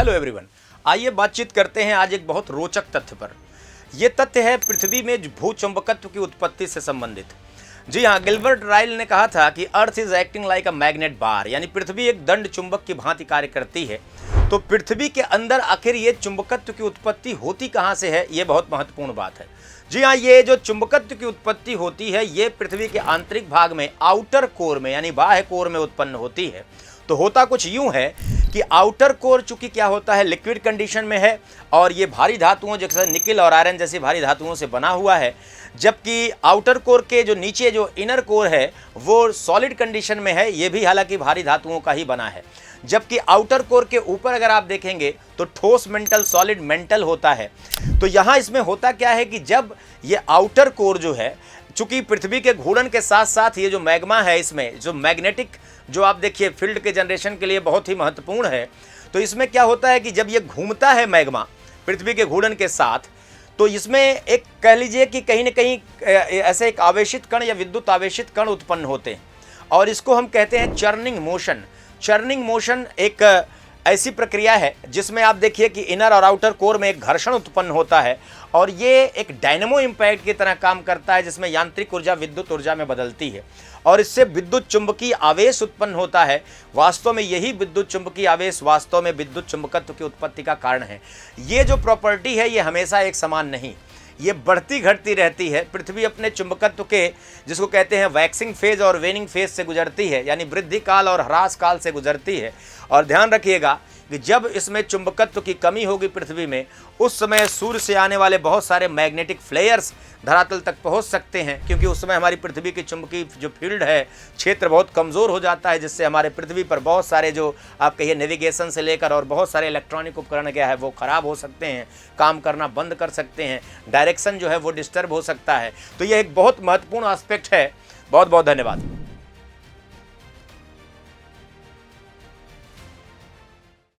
Hello everyone, आइए बातचीत करते हैं आज एक बहुत रोचक तथ्य पर। यह तथ्य है पृथ्वी में भूचुंबकत्व की उत्पत्ति से संबंधित। जी हाँ, गिलबर्ट राइल ने कहा था कि earth is acting like a magnet bar, यानी पृथ्वी एक दंड चुंबक की भांति कार्य करती है। तो पृथ्वी के अंदर आखिर ये चुंबकत्व की उत्पत्ति होती कहाँ से है, ये बहुत महत्वपूर्ण बात है। जी हाँ, ये जो चुंबकत्व की उत्पत्ति होती है ये पृथ्वी के आंतरिक भाग में, आउटर कोर में, यानी बाह्य कोर में उत्पन्न होती है। तो होता कुछ यूं है कि आउटर कोर चूंकि क्या होता है, लिक्विड कंडीशन में है और ये भारी धातुओं जैसे निकिल और आयरन जैसी भारी धातुओं से बना हुआ है, जबकि आउटर कोर के जो नीचे जो इनर कोर है वो सॉलिड कंडीशन में है, ये भी हालांकि भारी धातुओं का ही बना है। जबकि आउटर कोर के ऊपर अगर आप देखेंगे तो ठोस मेंटल, सॉलिड मेंटल होता है। तो यहाँ इसमें होता क्या है कि जब ये आउटर कोर जो है, चूंकि पृथ्वी के घूर्णन के साथ साथ ये जो मैग्मा है, इसमें जो मैग्नेटिक जो आप देखिए फील्ड के जनरेशन के लिए बहुत ही महत्वपूर्ण है। तो इसमें क्या होता है कि जब ये घूमता है मैग्मा पृथ्वी के घूर्णन के साथ, तो इसमें एक कह लीजिए कि कहीं ना कहीं ऐसे एक आवेशित कण या विद्युत आवेशित कण उत्पन्न होते हैं और इसको हम कहते हैं चर्निंग मोशन। चर्निंग मोशन एक ऐसी प्रक्रिया है जिसमें आप देखिए कि इनर और आउटर कोर में एक घर्षण उत्पन्न होता है और ये एक डायनेमो इम्पैक्ट की तरह काम करता है, जिसमें यांत्रिक ऊर्जा विद्युत ऊर्जा में बदलती है और इससे विद्युत चुंबकीय आवेश उत्पन्न होता है। वास्तव में यही विद्युत चुंबकीय आवेश वास्तव में विद्युत चुंबकत्व की उत्पत्ति का कारण है। ये जो प्रॉपर्टी है ये हमेशा एक समान नहीं, ये बढ़ती घटती रहती है। पृथ्वी अपने चुंबकत्व के, जिसको कहते हैं वैक्सिंग फेज और वेनिंग फेज से गुजरती है, यानी वृद्धि काल और ह्रास काल से गुजरती है। और ध्यान रखिएगा कि जब इसमें चुंबकत्व की कमी होगी पृथ्वी में, उस समय सूर्य से आने वाले बहुत सारे मैग्नेटिक फ्लेयर्स धरातल तक पहुंच सकते हैं, क्योंकि उस समय हमारी पृथ्वी की चुंबकीय जो फील्ड है, क्षेत्र बहुत कमज़ोर हो जाता है, जिससे हमारे पृथ्वी पर बहुत सारे जो आप कहिए नेविगेशन से लेकर और बहुत सारे इलेक्ट्रॉनिक उपकरण क्या है वो ख़राब हो सकते हैं, काम करना बंद कर सकते हैं, डायरेक्शन जो है वो डिस्टर्ब हो सकता है। तो यह एक बहुत महत्वपूर्ण एस्पेक्ट है। बहुत बहुत धन्यवाद।